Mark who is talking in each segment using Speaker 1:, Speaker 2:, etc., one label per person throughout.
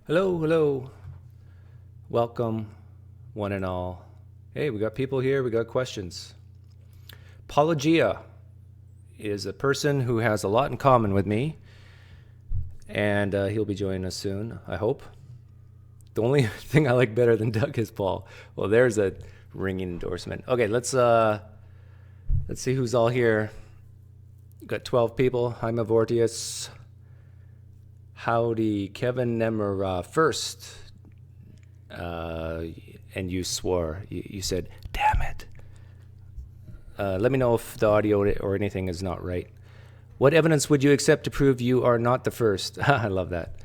Speaker 1: Hello, hello. Welcome, one and all. Hey, we got people here, we got questions. Paulogia is a person who has a lot in common with me, and he'll be joining us soon, I hope. The only thing I like better than Doug is Paul. Well, there's a ringing endorsement. Okay, let's see who's all here. We've got 12 people. Hi, Mavortius. Howdy, Kevin Nemmer first. And you swore. You said, damn it. Let me know if the audio or anything is not right. What evidence would you accept to prove you are not the first? I love that.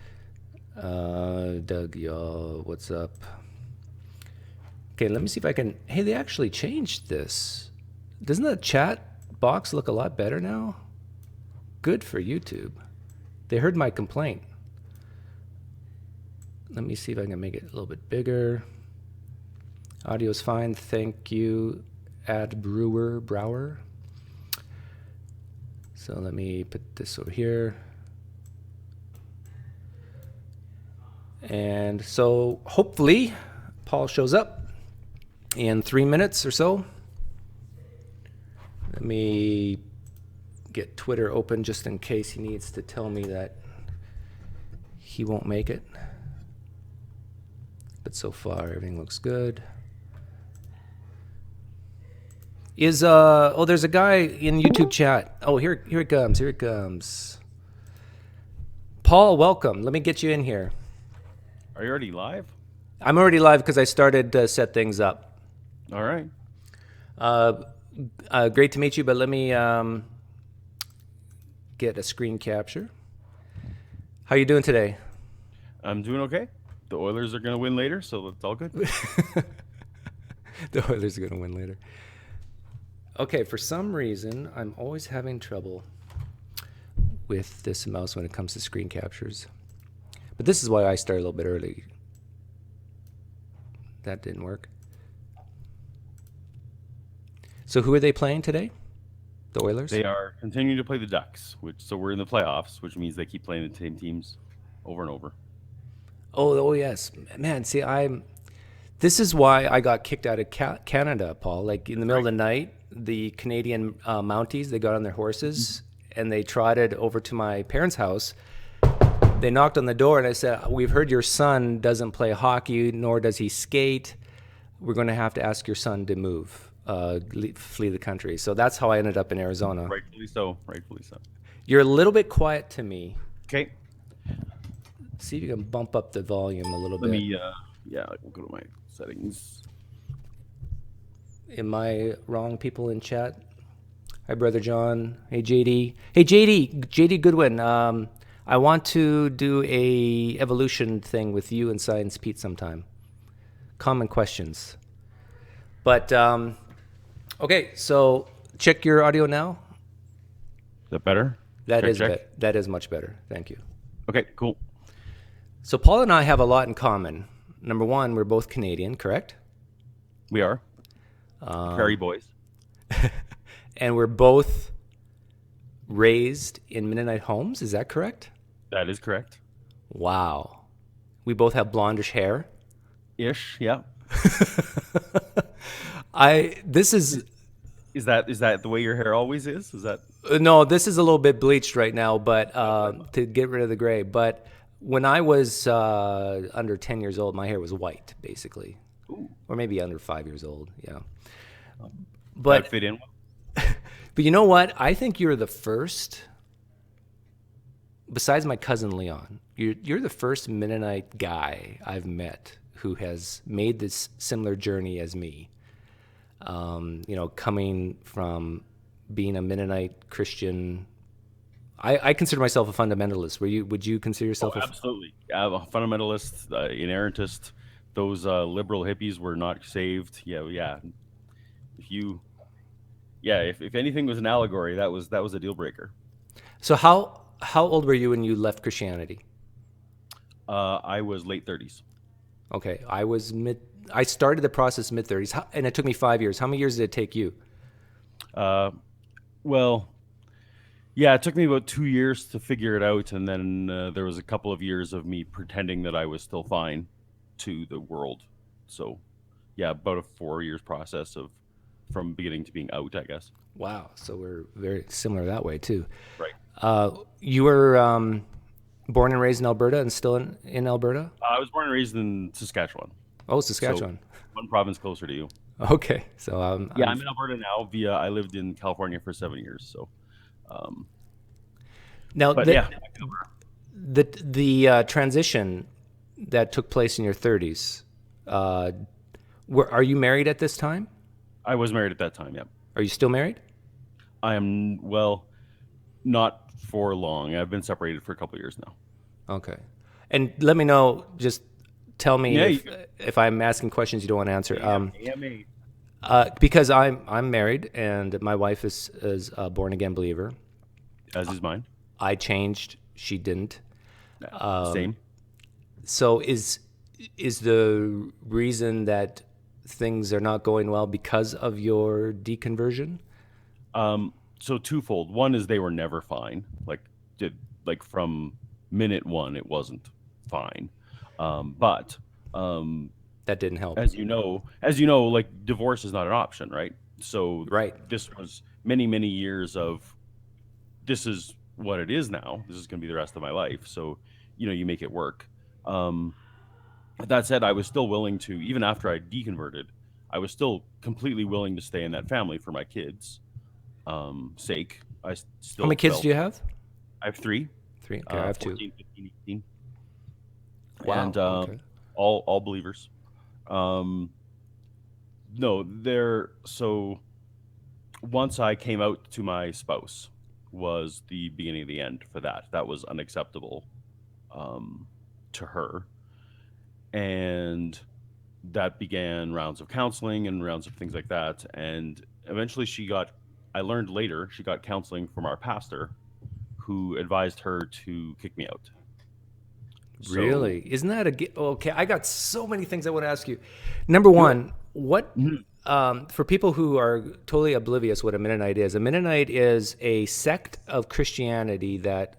Speaker 1: Doug, y'all, what's up? Okay, let me see if I can. Hey, they actually changed this. Doesn't the chat box look a lot better now? Good for YouTube. They heard my complaint. Let me see if I can make it a little bit bigger. Audio's fine. Thank you, Brower. So let me put this over here. And so hopefully Paul shows up in 3 minutes or so. Let me get Twitter open just in case he needs to tell me that he won't make it. But so far everything looks good. There's a guy in YouTube chat. Oh, here it comes. Paul, welcome. Let me get you in here.
Speaker 2: Are you already live?
Speaker 1: I'm already live because I started to set things up.
Speaker 2: All right.
Speaker 1: Great to meet you, but let me get a screen capture. How you doing today?
Speaker 2: I'm doing okay. The Oilers are going to win later, so it's all good.
Speaker 1: The Oilers are going to win later. Okay, for some reason, I'm always having trouble with this mouse when it comes to screen captures. But this is why I started a little bit early. That didn't work. So who are they playing today? The Oilers?
Speaker 2: They are continuing to play the Ducks, so we're in the playoffs, which means they keep playing the same teams over and over.
Speaker 1: Oh yes. Man, see, this is why I got kicked out of Canada, Paul. Like in the middle of the night, the Canadian Mounties, they got on their horses and they trotted over to my parents' house. They knocked on the door and I said, "We've heard your son doesn't play hockey, nor does he skate. We're going to have to ask your son to move, flee the country." So that's how I ended up in Arizona.
Speaker 2: Rightfully so. Rightfully so.
Speaker 1: You're a little bit quiet to me.
Speaker 2: Okay.
Speaker 1: See if you can bump up the volume a little bit.
Speaker 2: Let me, we'll go to my settings.
Speaker 1: Am I wrong, people in chat? Hi, Brother John. Hey, JD. Hey, JD Goodwin. I want to do a evolution thing with you and Science Pete sometime. Common questions. But, okay, so check your audio now.
Speaker 2: Is that better?
Speaker 1: That is much better. Thank you.
Speaker 2: Okay, cool.
Speaker 1: So Paul and I have a lot in common. Number one, we're both Canadian, correct?
Speaker 2: We are. Prairie boys.
Speaker 1: And we're both raised in Mennonite homes. Is that correct?
Speaker 2: That is correct.
Speaker 1: Wow. We both have blondish hair.
Speaker 2: Ish, yeah. Is that the way your hair always is? Is that?
Speaker 1: No, this is a little bit bleached right now, but to get rid of the gray. But when I was under 10 years old, my hair was white, basically.
Speaker 2: Ooh.
Speaker 1: Or maybe under 5 years old, yeah.
Speaker 2: But fit in.
Speaker 1: But you know what? I think you're the first, besides my cousin Leon, you're the first Mennonite guy I've met who has made this similar journey as me. Coming from being a Mennonite Christian. I consider myself a fundamentalist. Would you consider yourself?
Speaker 2: Absolutely. I'm a fundamentalist, inerrantist. Those liberal hippies were not saved. Yeah. If anything was an allegory, that was a deal breaker.
Speaker 1: So how old were you when you left Christianity?
Speaker 2: I was late 30s.
Speaker 1: Okay, I started the process mid 30s, and it took me 5 years. How many years did it take you?
Speaker 2: Well, Yeah, it took me about 2 years to figure it out, and then there was a couple of years of me pretending that I was still fine to the world. So, yeah, about a 4 years process of from beginning to being out, I guess.
Speaker 1: Wow. So we're very similar that way too.
Speaker 2: Right.
Speaker 1: You were born and raised in Alberta and still in Alberta?
Speaker 2: I was born and raised in Saskatchewan,
Speaker 1: Oh,
Speaker 2: so
Speaker 1: Saskatchewan.
Speaker 2: one province closer to you.
Speaker 1: Okay. So
Speaker 2: Yeah, I'm in Alberta now. Via I lived in California for 7 years. So, um,
Speaker 1: now
Speaker 2: but yeah,
Speaker 1: the transition that took place in your 30s. Are you married at this time?
Speaker 2: I was married at that time. Yeah,
Speaker 1: Are you still married?
Speaker 2: I am. Well, not for long. I've been separated for a couple of years now.
Speaker 1: Okay. And let me know. Just tell me
Speaker 2: Yeah,
Speaker 1: if I'm asking questions you don't want to answer.
Speaker 2: AMA.
Speaker 1: Because I'm married and my wife is a born again believer.
Speaker 2: As is mine.
Speaker 1: I changed. She didn't.
Speaker 2: Same.
Speaker 1: So is the reason that things are not going well because of your deconversion?
Speaker 2: So twofold. One is they were never fine. Like from minute one, it wasn't fine. But
Speaker 1: That didn't help.
Speaker 2: as you know, like divorce is not an option, right? So
Speaker 1: Right.
Speaker 2: this was many, many years of this is what it is now. This is going to be the rest of my life. So, you make it work. Um, that said, I was still willing to, even after I deconverted, I was still completely willing to stay in that family for my kids' sake.
Speaker 1: How
Speaker 2: Still
Speaker 1: many kids
Speaker 2: felt
Speaker 1: do you have?
Speaker 2: I have three,
Speaker 1: Three. Okay, I have two.
Speaker 2: 14, 15, 18,
Speaker 1: Wow.
Speaker 2: and
Speaker 1: Okay.
Speaker 2: all believers. Um, no, they're so once I came out to my spouse was the beginning of the end for that. That was unacceptable um, to her, and that began rounds of counseling and rounds of things like that. And eventually, I learned later she got counseling from our pastor, who advised her to kick me out. So,
Speaker 1: Really? Isn't that okay? I got so many things I want to ask you. Number
Speaker 2: you
Speaker 1: one, what
Speaker 2: Mhm.
Speaker 1: for people who are totally oblivious what a Mennonite is a sect of Christianity that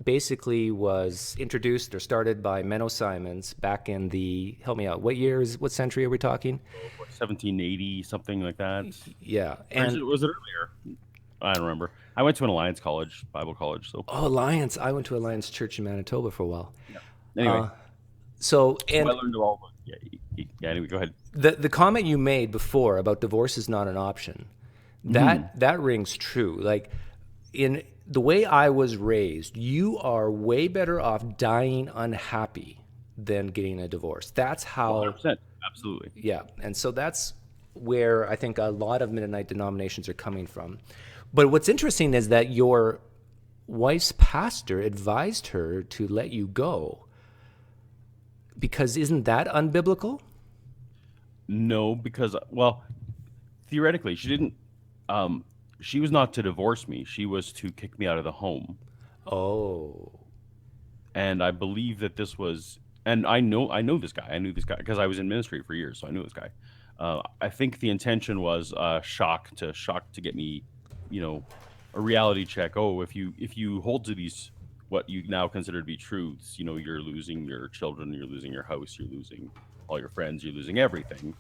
Speaker 1: basically was introduced or started by Menno Simons back in the, help me out, what century are we talking?
Speaker 2: 1780, something like that.
Speaker 1: Yeah,
Speaker 2: Or
Speaker 1: and
Speaker 2: was it earlier? I don't remember. I went to an Alliance College, Bible college. So,
Speaker 1: oh, Alliance. I went to Alliance Church in Manitoba for a while.
Speaker 2: yeah. Anyway,
Speaker 1: So,
Speaker 2: so I
Speaker 1: and
Speaker 2: learned all. Yeah, yeah. Anyway, go ahead.
Speaker 1: the comment you made before about divorce is not an option,
Speaker 2: Hmm.
Speaker 1: that rings true. Like in the way I was raised, you are way better off dying unhappy than getting a divorce. That's how,
Speaker 2: 100%. Absolutely.
Speaker 1: yeah. And so that's where I think a lot of Mennonite denominations are coming from. But what's interesting is that your wife's pastor advised her to let you go because isn't that unbiblical?
Speaker 2: No, because theoretically, she didn't. Um, she was not to divorce me. She was to kick me out of the home.
Speaker 1: Oh,
Speaker 2: And I believe that this was. And I know this guy. I knew this guy because I was in ministry for years, so I knew this guy. I think the intention was shock to get me, you know, a reality check. Oh, if you hold to these what you now consider to be truths, you're losing your children, you're losing your house, you're losing all your friends, you're losing everything.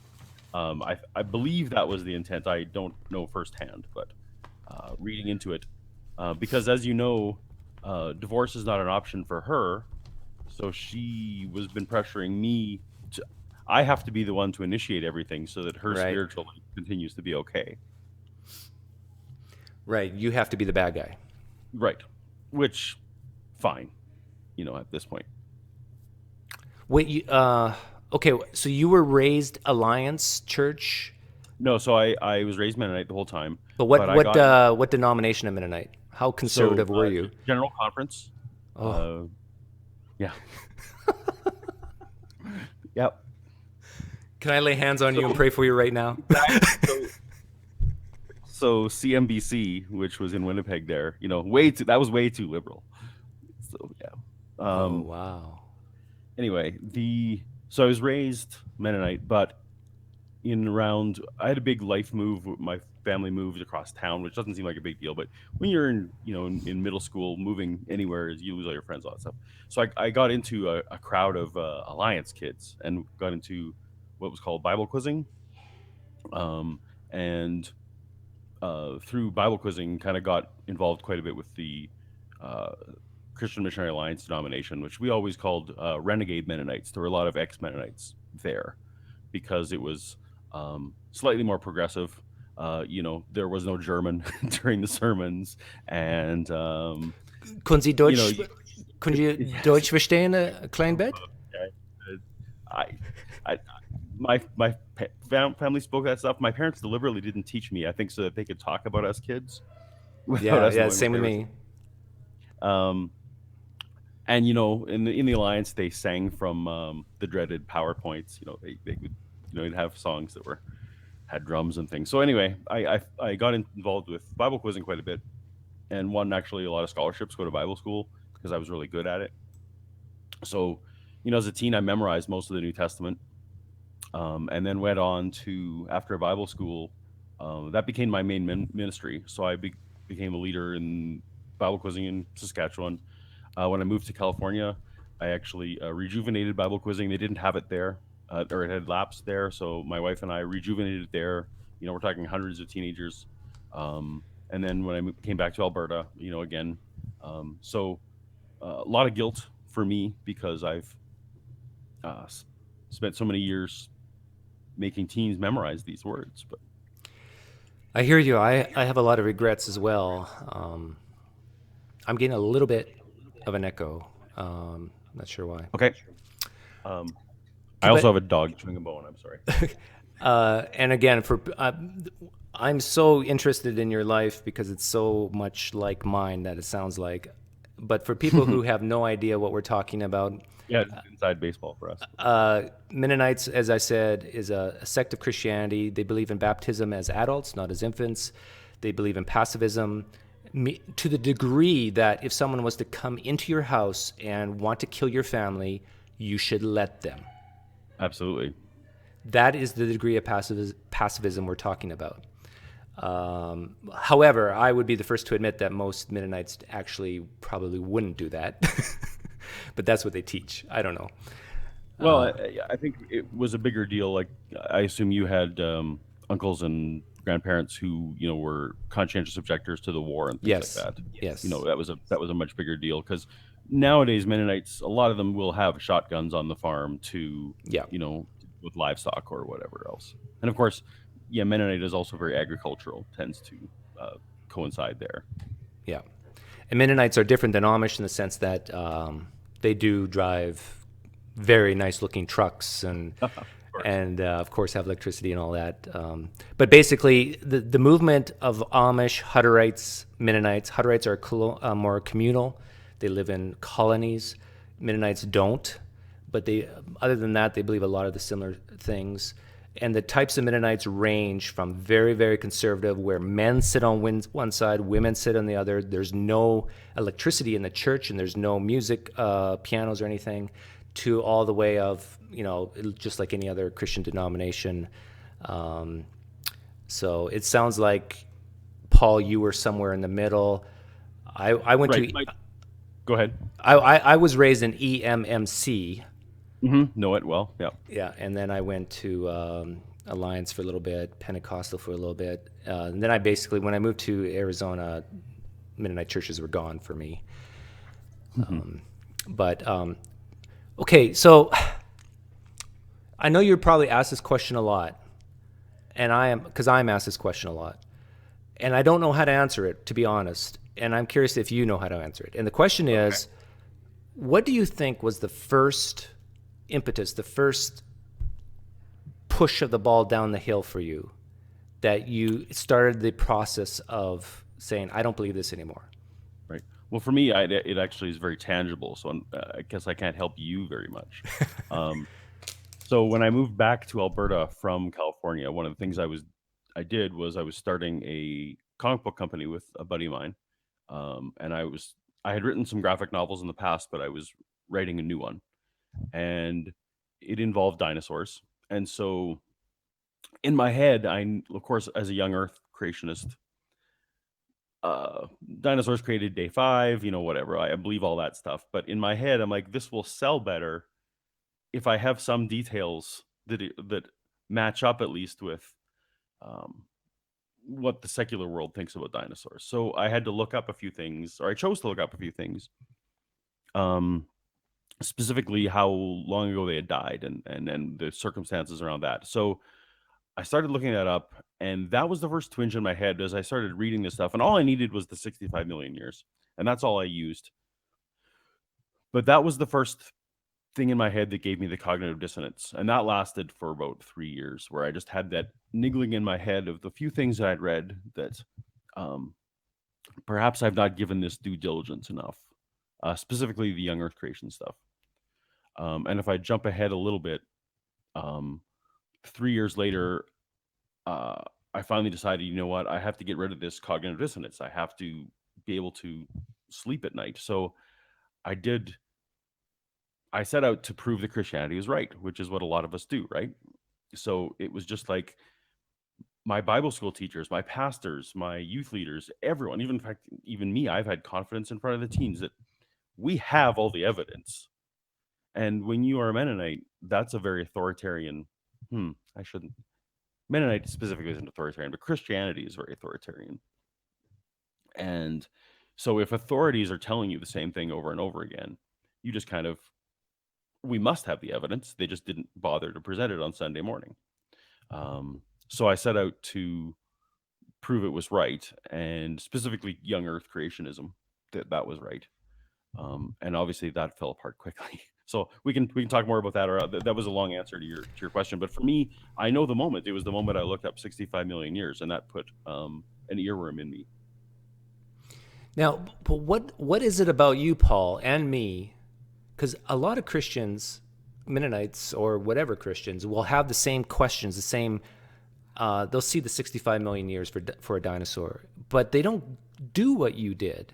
Speaker 2: I believe that was the intent. I don't know firsthand, but reading into it, because as you know, divorce is not an option for her, so she was been pressuring me to. I have to be the one to initiate everything so that her
Speaker 1: right,
Speaker 2: spiritual life continues to be okay.
Speaker 1: right. You have to be the bad guy.
Speaker 2: Right. Which, fine, at this point.
Speaker 1: Wait, okay, so you were raised Alliance Church,
Speaker 2: No, so I was raised Mennonite the whole time,
Speaker 1: but
Speaker 2: but I got
Speaker 1: what denomination of Mennonite? How
Speaker 2: so
Speaker 1: conservative were you?
Speaker 2: General Conference.
Speaker 1: Oh,
Speaker 2: Uh, yeah. Yep.
Speaker 1: can I lay hands on you and
Speaker 2: So
Speaker 1: pray for you right now?
Speaker 2: so so CMBC, which was in Winnipeg, there, that was way too liberal. So yeah.
Speaker 1: Oh,
Speaker 2: Um.
Speaker 1: wow.
Speaker 2: Anyway, so I was raised Mennonite, but in around, I had a big life move. My family moved across town, which doesn't seem like a big deal, but when you're in, in middle school, moving anywhere, you lose all your friends, all that stuff. So I got into a crowd of Alliance kids and got into what was called Bible quizzing. And through Bible quizzing, kind of got involved quite a bit with the uh, Christian Missionary Alliance denomination, which we always called Renegade Mennonites. There were a lot of ex Mennonites there because it was slightly more progressive. There was no German during the sermons, and
Speaker 1: Können Sie
Speaker 2: you know,
Speaker 1: Deutsch,
Speaker 2: y-
Speaker 1: können Sie
Speaker 2: yes,
Speaker 1: Deutsch verstehen, klein Bett?
Speaker 2: okay. I, I, my family spoke that stuff. My parents deliberately didn't teach me, I think, so that they could talk about us kids without
Speaker 1: Yeah,
Speaker 2: us
Speaker 1: yeah,
Speaker 2: knowing what
Speaker 1: same
Speaker 2: they
Speaker 1: with
Speaker 2: were saying.
Speaker 1: me.
Speaker 2: Um, and in the alliance, they sang from the dreaded PowerPoints. They would they'd have songs that were had drums and things. So anyway, I got involved with Bible quizzing quite a bit, and won actually a lot of scholarships to go to Bible school because I was really good at it. So, as a teen, I memorized most of the New Testament, and then went on to after Bible school. That became my main ministry. So I became a leader in Bible quizzing in Saskatchewan. When I moved to California, I actually rejuvenated Bible quizzing. They didn't have it there, or it had lapsed there. So my wife and I rejuvenated it there. We're talking hundreds of teenagers. And then when I came back to Alberta, again, so a lot of guilt for me because I've uh, spent so many years making teens memorize these words. But
Speaker 1: I hear you. I have a lot of regrets as well. I'm getting a little bit of an echo. Not sure why.
Speaker 2: okay, um, I
Speaker 1: Okay,
Speaker 2: also
Speaker 1: but
Speaker 2: have a dog chewing a bone. I'm sorry.
Speaker 1: and again, I'm so interested in your life because it's so much like mine that it sounds like. But for people who have no idea what we're talking about,
Speaker 2: Yeah, it's inside baseball for us.
Speaker 1: Mennonites, as I said, is a sect of Christianity. They believe in baptism as adults, not as infants. They believe in pacifism to the degree that if someone was to come into your house and want to kill your family, you should let them.
Speaker 2: Absolutely.
Speaker 1: That is the degree of pacifism we're talking about. However, I would be the first to admit that most Mennonites actually probably wouldn't do that. But that's what they teach. I don't know.
Speaker 2: Well, I think it was a bigger deal. Like, I assume you had uncles and grandparents who were conscientious objectors to the war and things like
Speaker 1: Yes.
Speaker 2: that.
Speaker 1: Yes.
Speaker 2: That was a much bigger deal because nowadays Mennonites, a lot of them will have shotguns on the farm to
Speaker 1: Yeah.
Speaker 2: with livestock or whatever else. And of course, yeah, Mennonite is also very agricultural, tends to uh, coincide there.
Speaker 1: Yeah. And Mennonites are different than Amish in the sense that they do drive very nice looking trucks
Speaker 2: Of course.
Speaker 1: and of course have electricity and all that. But basically, the movement of Amish, Hutterites, Mennonites. Hutterites are more communal. They live in colonies. Mennonites don't, but they other than that they believe a lot of the similar things. And the types of Mennonites range from very, very conservative, where men sit on one side, women sit on the other. There's no electricity in the church, and there's no music, pianos or anything, to all the way of, just like any other Christian denomination. Um, so it sounds like, Paul, you were somewhere in the middle. I went
Speaker 2: Right.
Speaker 1: to,
Speaker 2: Go ahead.
Speaker 1: I was raised in EMMC.
Speaker 2: Know it well. Yeah.
Speaker 1: Yeah, and then I went to Alliance for a little bit, Pentecostal for a little bit, and then I basically, when I moved to Arizona, Mennonite churches were gone for me. But okay, so I know you're probably asked this question a lot, and because I'm asked this question a lot, and I don't know how to answer it, to be honest. And I'm curious if you know how to answer it. And the question is, what do you think was the first impetus, the first push of the ball down the hill for you that you started the process of saying, I don't believe this anymore?
Speaker 2: Right. Well, for me, it actually is very tangible. So I guess I can't help you very much. Um, so when I moved back to Alberta from California, one of the things I was starting a comic book company with a buddy of mine, and I had written some graphic novels in the past, but I was writing a new one, and it involved dinosaurs, and so In my head, of course, as a young Earth creationist, dinosaurs created day 5, whatever. I believe all that stuff. But in my head, I'm like, this will sell better if I have some details that match up at least with um, what the secular world thinks about dinosaurs. So I had to look up a few things, or I chose to look up a few things, um, specifically how long ago they had died and the circumstances around that. So I started looking that up, and that was the first twinge in my head as I started reading this stuff. And all I needed was the 65 million years, and that's all I used. But that was the first thing in my head that gave me the cognitive dissonance, and that lasted for about 3 years, where I just had that niggling in my head of the few things that I'd read that um, perhaps I've not given this due diligence enough, specifically the young Earth creation stuff. And if I jump ahead a little bit, um, 3 years later, uh, I finally decided, you know what, I have to get rid of this cognitive dissonance. I have to be able to sleep at night. So I did. I set out to prove that Christianity is right, which is what a lot of us do, right? So it was just like my Bible school teachers, my pastors, my youth leaders, everyone, even in fact, even me, I've had confidence in front of the teens that we have all the evidence. And when you are a Mennonite, that's a very authoritarian. I shouldn't. Mennonite specifically isn't authoritarian, but Christianity is very authoritarian. And so if authorities are telling you the same thing over and over again, you just kind of, we must have the evidence. They just didn't bother to present it on Sunday morning. So I set out to prove it was right, and specifically young Earth creationism, that was right. And obviously that fell apart quickly. So we can talk more about that. Or that was a long answer to your question, but for me, I know the moment. It was the moment I looked up 65 million years, and that put an earworm in me.
Speaker 1: Now, but what is it about you, Paul, and me? Because a lot of Christians, Mennonites or whatever Christians, will have the same questions, the same. They'll see the 65 million years for a dinosaur, but they don't do what you did.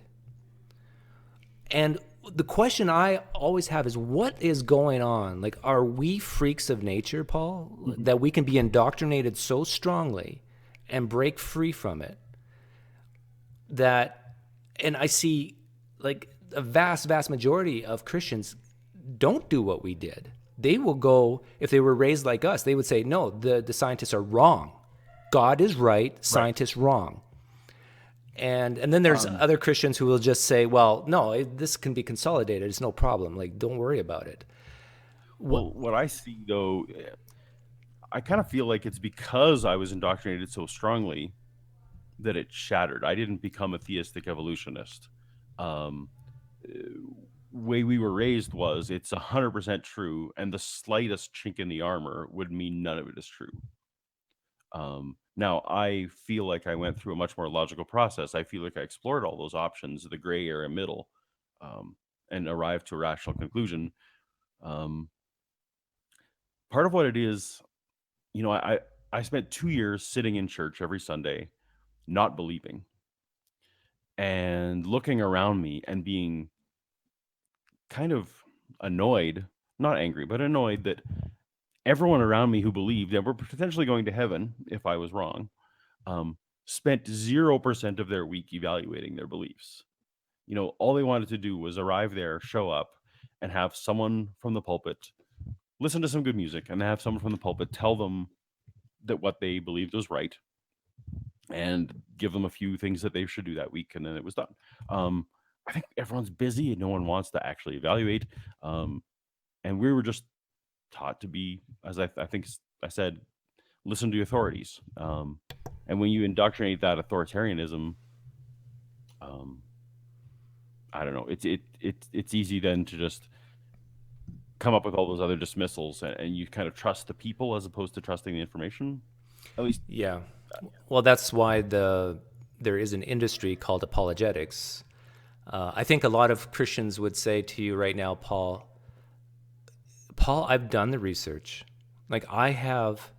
Speaker 1: And the question I always have is, what is going on? Like, are we freaks of nature, Paul, that we can be indoctrinated so strongly and break free from it? And I see like a vast majority of Christians don't do what we did. They will go, if they were raised like us, they would say, no, the scientists are wrong. God is right, scientists wrong. And then there's other Christians who will just say, well, no, this can be consolidated. It's no problem. Like, don't worry about it.
Speaker 2: Well, what I see though, I kind of feel like it's because I was indoctrinated so strongly that it shattered. I didn't become a theistic evolutionist. Um, way we were raised was it's 100% true, and the slightest chink in the armor would mean none of it is true. Now, I feel like I went through a much more logical process. I feel like I explored all those options, the gray area middle, and arrived to a rational conclusion. Um, Part of what it is, I spent 2 years sitting in church every Sunday, not believing, and looking around me and being kind of annoyed, not angry, but annoyed that everyone around me who believed and were potentially going to heaven if I was wrong, spent 0% of their week evaluating their beliefs. All they wanted to do was arrive there, show up, and have someone from the pulpit listen to some good music, and have someone from the pulpit tell them that what they believed was right, and give them a few things that they should do that week, and then it was done. I think everyone's busy and no one wants to actually evaluate. And we were just taught to be, as I think I said, listen to authorities. And when you indoctrinate that authoritarianism, I don't know. It's easy then to just come up with all those other dismissals, and you kind of trust the people as opposed to trusting the information. At least,
Speaker 1: Yeah. Well, that's why there is an industry called apologetics. I think a lot of Christians would say to you right now, Paul, I've done the research. Like, I have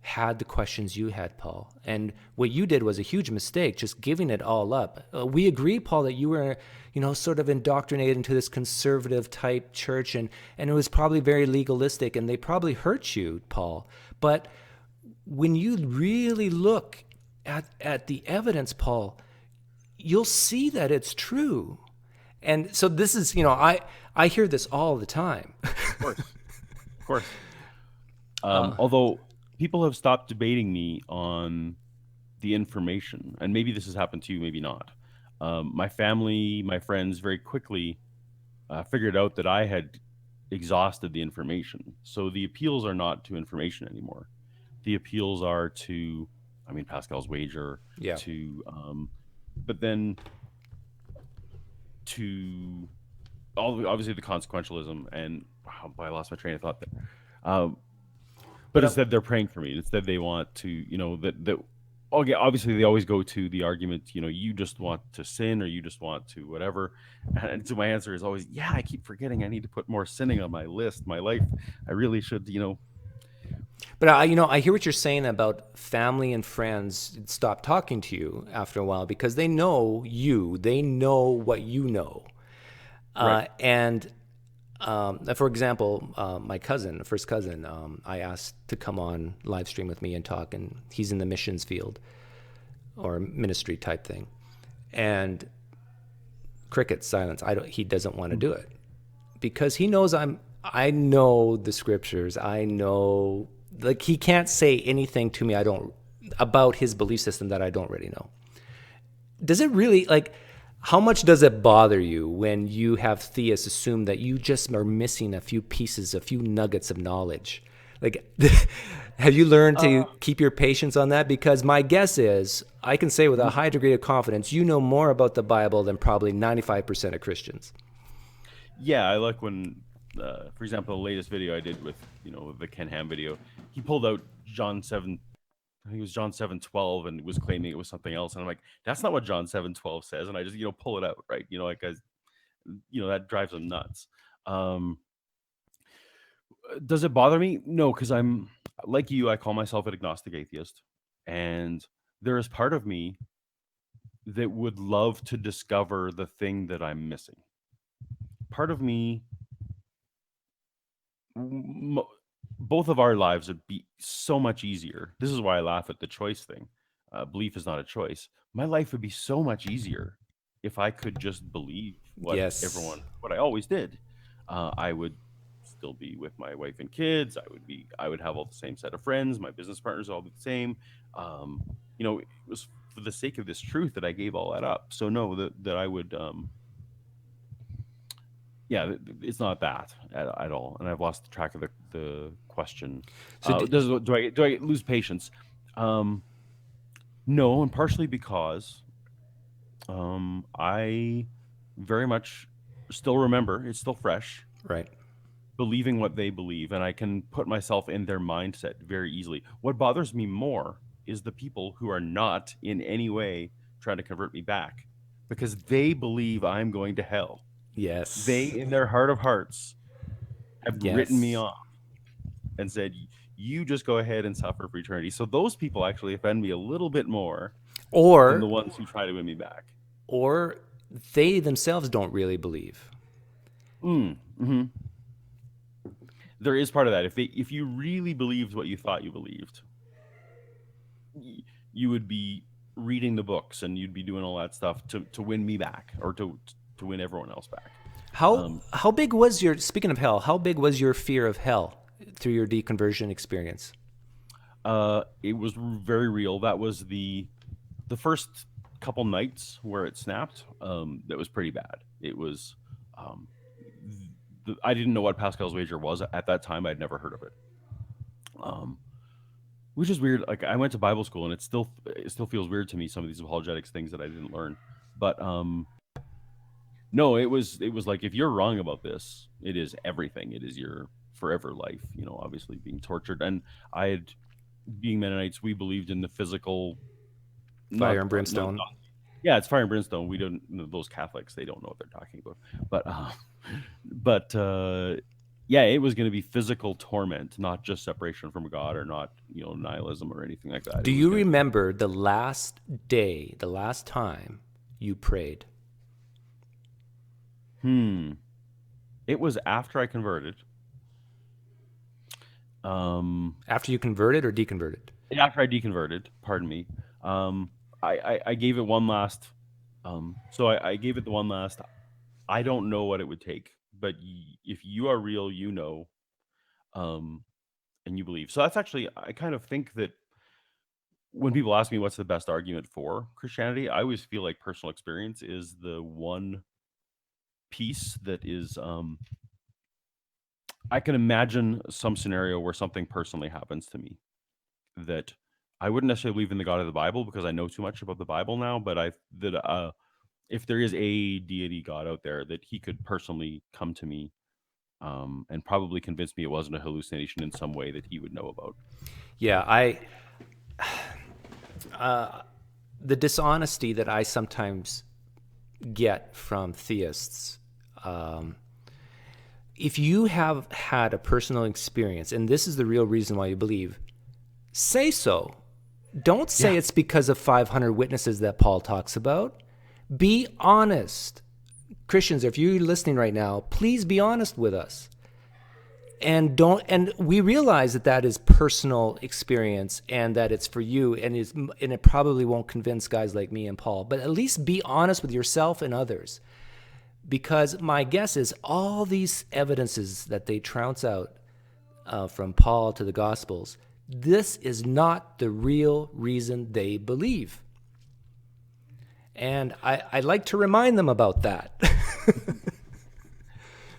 Speaker 1: had the questions you had, Paul. And what you did was a huge mistake, just giving it all up. We agree, Paul, that you were, sort of indoctrinated into this conservative type church, and it was probably very legalistic, and they probably hurt you, Paul. But when you really look at the evidence, Paul, you'll see that it's true. And so this is, I hear this all the time.
Speaker 2: Of course, of course. Although people have stopped debating me on the information, and maybe this has happened to you, maybe not. My family, my friends, very quickly figured out that I had exhausted the information. So the appeals are not to information anymore. The appeals are to, I mean, Pascal's wager,
Speaker 1: Yeah.
Speaker 2: but then to obviously the consequentialism, and wow, I lost my train of thought there. But instead they're praying for me. Instead they want to, okay, obviously they always go to the argument, you just want to sin or you just want to whatever. And so my answer is always, yeah, I keep forgetting I need to put more sinning on my list, my life. I really should,
Speaker 1: But I hear what you're saying about family and friends stop talking to you after a while because they know you, they know what you know.
Speaker 2: Right.
Speaker 1: For example, my cousin, first cousin, I asked to come on live stream with me and talk, and he's in the missions field or ministry type thing, and cricket, silence. He doesn't want to do it because he knows I know the scriptures. I know, like, he can't say anything to me about his belief system that I don't already know. Does it really, how much does it bother you when you have theists assume that you just are missing a few nuggets of knowledge? Have you learned to keep your patience on that? Because my guess is, I can say with a high degree of confidence, you know more about the Bible than probably 95% of Christians.
Speaker 2: Yeah, I like when, for example, the latest video I did with, the Ken Ham video, he pulled out John 7, I think it was John 7:12, and was claiming it was something else. And I'm like, that's not what John 7:12 says. And I just, pull it out, right? That drives them nuts. Does it bother me? No, because I'm like you, I call myself an agnostic atheist. And there is part of me that would love to discover the thing that I'm missing. Part of me, both of our lives would be so much easier. This is why I laugh at the choice thing. Belief is not a choice. My life would be so much easier if I could just believe what I always did. I would still be with my wife and kids. I would have all the same set of friends. My business partners all be the same. It was for the sake of this truth that I gave all that up. So no, that I would, yeah, it's not that at all. And I've lost track of the question.
Speaker 1: So
Speaker 2: do I lose patience? No, and partially because I very much still remember, it's still fresh,
Speaker 1: right,
Speaker 2: believing what they believe, and I can put myself in their mindset very easily. What bothers me more is the people who are not in any way trying to convert me back because they believe I'm going to hell.
Speaker 1: yes,
Speaker 2: They, in their heart of hearts, have written me off and said, you just go ahead and suffer for eternity. So those people actually offend me a little bit more than the ones who try to win me back.
Speaker 1: Or they themselves don't really believe.
Speaker 2: Mm-hmm. There is part of that. If you really believed what you thought you believed, you would be reading the books and you'd be doing all that stuff to win me back or to win everyone else back.
Speaker 1: How big was speaking of hell, how big was your fear of hell through your deconversion experience?
Speaker 2: It was very real. That was the first couple nights where it snapped. That was pretty bad. It was, I didn't know what Pascal's wager was at that time. I'd never heard of it. Which is weird. Like, I went to Bible school and it still feels weird to me, some of these apologetics things that I didn't learn. But no, it was like, if you're wrong about this, it is everything. It is your forever life, obviously being tortured. And being Mennonites, we believed in the physical
Speaker 1: fire and brimstone.
Speaker 2: Yeah, it's fire and brimstone. We don't, those Catholics, they don't know what they're talking about. But yeah, it was going to be physical torment, not just separation from God or not, nihilism or anything like that.
Speaker 1: Do you remember the last time you prayed?
Speaker 2: It was after I converted.
Speaker 1: After you converted or deconverted?
Speaker 2: after I deconverted, pardon me, I gave it one last. I gave it the one last. I don't know what it would take, but if you are real, um, and you believe. So that's actually, I kind of think that when people ask me what's the best argument for Christianity, I always feel like personal experience is the one piece that is. I can imagine some scenario where something personally happens to me that I wouldn't necessarily believe in the God of the Bible because I know too much about the Bible now, but if there is a deity God out there, that he could personally come to me, and probably convince me it wasn't a hallucination in some way that he would know about.
Speaker 1: Yeah, the dishonesty that I sometimes get from theists. If you have had a personal experience, and this is the real reason why you believe, say so. Don't say it's because of 500 witnesses that Paul talks about. Be honest. Christians, if you're listening right now, please be honest with us. And we realize that is personal experience and that it's for you, and it probably won't convince guys like me and Paul, but at least be honest with yourself and others. Because my guess is all these evidences that they trounce out, from Paul to the Gospels, this is not the real reason they believe. And I like to remind them about that.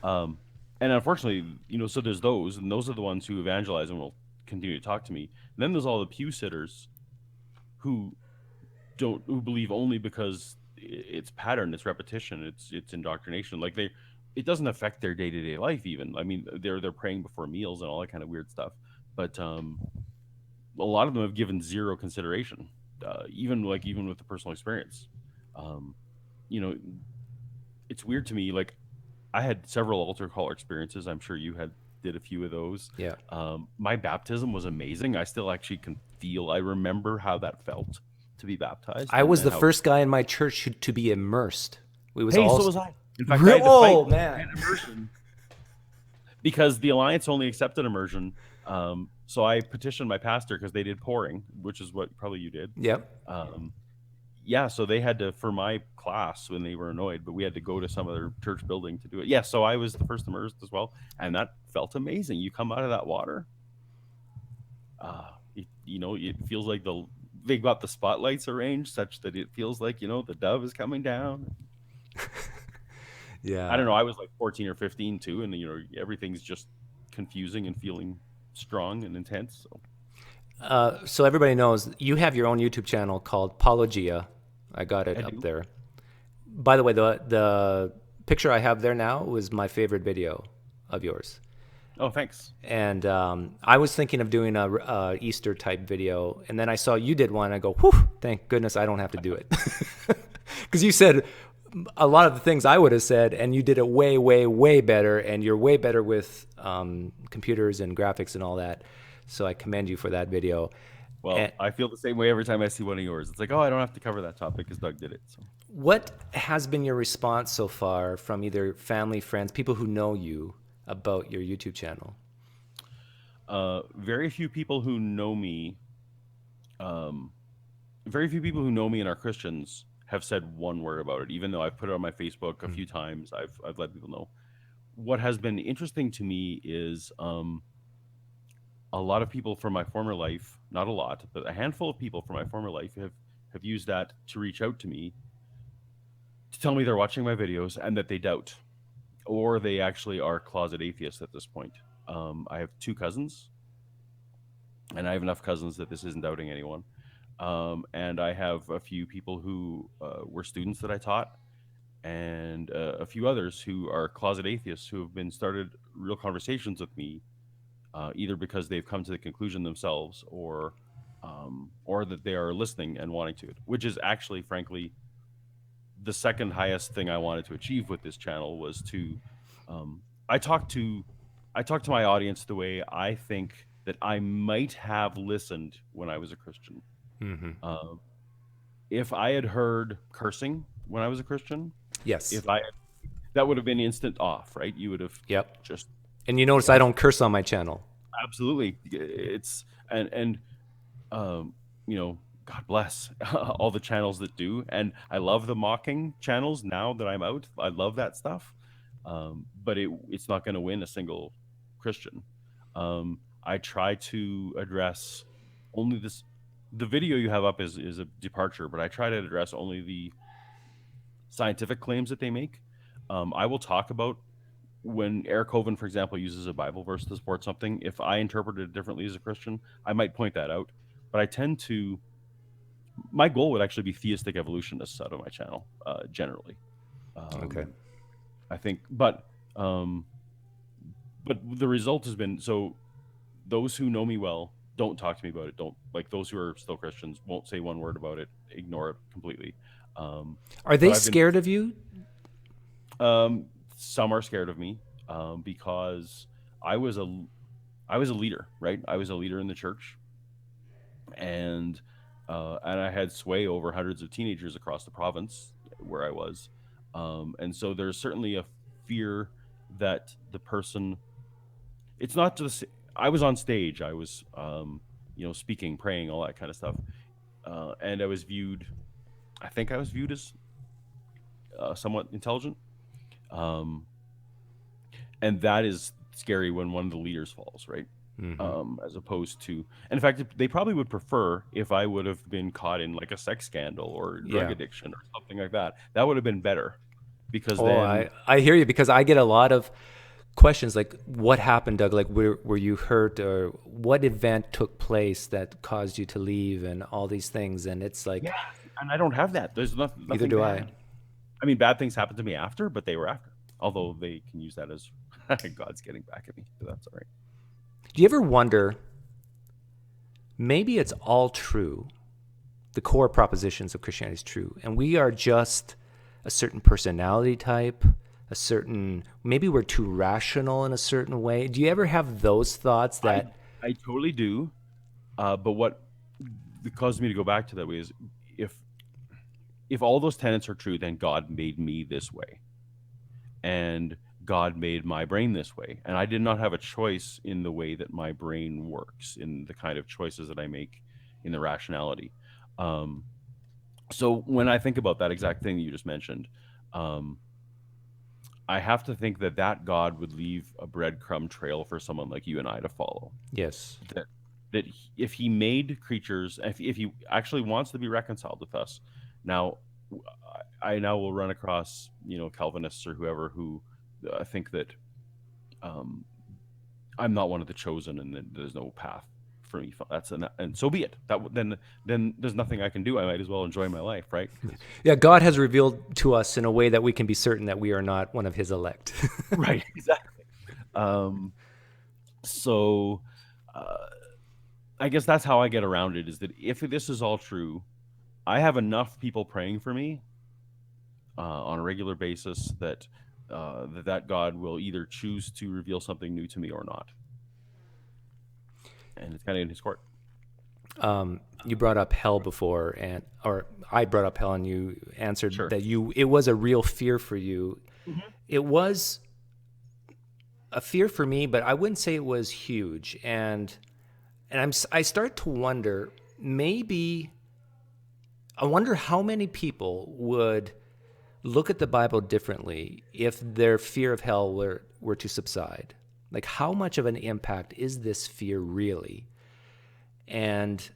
Speaker 2: And unfortunately, so there's those, and those are the ones who evangelize and will continue to talk to me. And then there's all the pew sitters who believe only because it's pattern, it's repetition, it's indoctrination. Like it doesn't affect their day-to-day life even. I mean, they're praying before meals and all that kind of weird stuff. But a lot of them have given zero consideration, even with the personal experience. It's weird to me. Like, I had several altar call experiences. I'm sure you did a few of those.
Speaker 1: Yeah.
Speaker 2: My baptism was amazing. I still actually I remember how that felt to be baptized.
Speaker 1: I was the first guy in my church to be immersed.
Speaker 2: So was I. In fact,
Speaker 1: I had to
Speaker 2: fight
Speaker 1: man.
Speaker 2: immersion because the Alliance only accepted immersion. So I petitioned my pastor because they did pouring, which is what probably you did.
Speaker 1: Yep.
Speaker 2: So they had to, for my class, when they were annoyed, but we had to go to some other church building to do it. Yeah, so I was the first immersed as well, and that felt amazing. You come out of that water, it feels like they got the spotlights arranged such that it feels like, the dove is coming down.
Speaker 1: Yeah.
Speaker 2: I don't know. I was like 14 or 15 too, and everything's just confusing and feeling strong and intense.
Speaker 1: So everybody knows you have your own YouTube channel called Paulogia. I got it up there. By the way, the picture I have there now was my favorite video of yours.
Speaker 2: Oh, thanks.
Speaker 1: And I was thinking of doing a Easter type video, and then I saw you did one. And I go, whew, thank goodness I don't have to do it. Because you said a lot of the things I would have said, and you did it way, way, way better, and you're way better with computers and graphics and all that. So I commend you for that video.
Speaker 2: Well, I feel the same way every time I see one of yours. It's like, oh, I don't have to cover that topic because Doug did it. So,
Speaker 1: what has been your response so far from either family, friends, people who know you about your YouTube channel?
Speaker 2: Very few people who know me. Very few people who know me and are Christians have said one word about it, even though I've put it on my Facebook a few times. I've let people know. What has been interesting to me is a lot of people from my former life, not a lot, but a handful of people from my former life have used that to reach out to me to tell me they're watching my videos and that they doubt, or they actually are closet atheists at this point. I have 2 cousins, and I have enough cousins that this isn't doubting anyone. And I have a few people who were students that I taught, and a few others who are closet atheists who have been started real conversations with me, either because they've come to the conclusion themselves, or that they are listening and wanting to, which is actually, frankly, the second highest thing I wanted to achieve with this channel was to, I talk to my audience the way I think that I might have listened when I was a Christian.
Speaker 1: Mm-hmm.
Speaker 2: If I had heard cursing when I was a Christian,
Speaker 1: yes,
Speaker 2: that would have been instant off, right? You would have just.
Speaker 1: And you notice I don't curse on my channel.
Speaker 2: Absolutely, it's and um, God bless all the channels that do. And I love the mocking channels now that I'm out. I love that stuff. But it's not going to win a single Christian. I try to address only this. The video you have up is a departure, but I try to address only the scientific claims that they make. I will talk about when Eric Hovind, for example, uses a Bible verse to support something. If I interpret it differently as a Christian, I might point that out. But I tend to my goal would actually be theistic evolutionists out of my channel, generally.
Speaker 1: Okay.
Speaker 2: I think, um, but the result has been so. Those who know me well don't talk to me about it. Don't like those who are still Christians won't say one word about it. Ignore it completely.
Speaker 1: Are
Speaker 2: But
Speaker 1: they
Speaker 2: I've been
Speaker 1: scared of you?
Speaker 2: some are scared of me because I was a I was a leader, right? I was a leader in the church, and I had sway over hundreds of teenagers across the province where I was, and so there's certainly a fear that the person. It's not just I was on stage, I was speaking, praying, all that kind of stuff, and I was viewed. I think I was viewed as somewhat intelligent, um, and that is scary when one of the leaders falls, right?
Speaker 1: Hmm.
Speaker 2: As opposed to, and in fact, they probably would prefer if I would have been caught in like a sex scandal or drug
Speaker 1: Yeah.
Speaker 2: addiction or something like that. That would have been better because
Speaker 1: Oh,
Speaker 2: then,
Speaker 1: I hear you, because I get a lot of questions like, what happened, Doug? Like, were you hurt, or what event took place that caused you to leave, and all these things. And it's
Speaker 2: yeah,
Speaker 1: like,
Speaker 2: and I don't have that. There's
Speaker 1: neither
Speaker 2: nothing
Speaker 1: do I.
Speaker 2: bad. I mean, bad things happened to me after, but they were after. Although they can use that as God's getting back at me, but that's all right.
Speaker 1: Do you ever wonder, maybe it's all true? The core propositions of Christianity is true, and we are just a certain personality type, a certain, maybe we're too rational in a certain way. Do you ever have those thoughts
Speaker 2: I
Speaker 1: that,
Speaker 2: I totally do. But what caused me to go back to that way is if if all those tenets are true, then God made me this way, and God made my brain this way, and I did not have a choice in the way that my brain works, in the kind of choices that I make, in the rationality. Um, so when I think about that exact thing that you just mentioned, um, I have to think that that God would leave a breadcrumb trail for someone like you and I to follow.
Speaker 1: yes,
Speaker 2: That if he made creatures, if he actually wants to be reconciled with us, now I now will run across Calvinists or whoever who think that um, I'm not one of the chosen and that there's no path for me. And so be it. Then there's nothing I can do. I might as well enjoy my life, right? 'Cause-
Speaker 1: yeah, God has revealed to us in a way that we can be certain that we are not one of His elect.
Speaker 2: right, exactly. Um, so uh, I guess that's how I get around it, is that if this is all true, I have enough people praying for me on a regular basis that that God will either choose to reveal something new to me or not, and it's kind of in His court.
Speaker 1: You brought up hell before, and or I brought up hell, and you answered
Speaker 2: Sure.
Speaker 1: that it was a real fear for you.
Speaker 2: Hmm.
Speaker 1: It was a fear for me, but I wouldn't say it was huge. And I start to wonder, maybe I wonder how many people would look at the Bible differently if their fear of hell were to subside. Like, how much of an impact is this fear really? And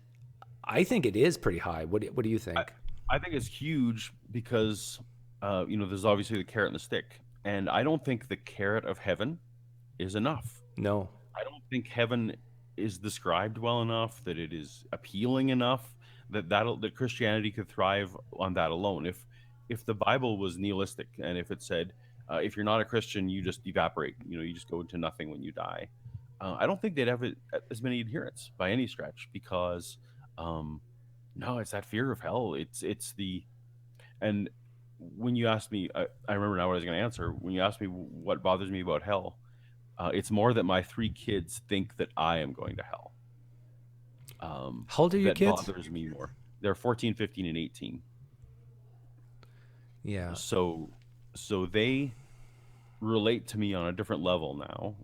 Speaker 1: I think it is pretty high. What do you
Speaker 2: I,
Speaker 1: think?
Speaker 2: I think it's huge because there's obviously the carrot and the stick, and I don't think the carrot of heaven is enough.
Speaker 1: No.
Speaker 2: I don't think heaven is described well enough, that it is appealing enough, that Christianity could thrive on that alone. If the Bible was nihilistic, and if it said if you're not a Christian, you just evaporate, you just go into nothing when you die, I don't think they'd have as many adherents by any stretch, because um, no, it's that fear of hell. It's the and when you asked me, I remember now what I was going to answer. When you asked me what bothers me about hell, it's more that my three kids think that I am going to hell.
Speaker 1: How old are your
Speaker 2: That
Speaker 1: kids?
Speaker 2: bothers me more. They're 14, 15, and 18.
Speaker 1: Yeah.
Speaker 2: So they relate to me on a different level now.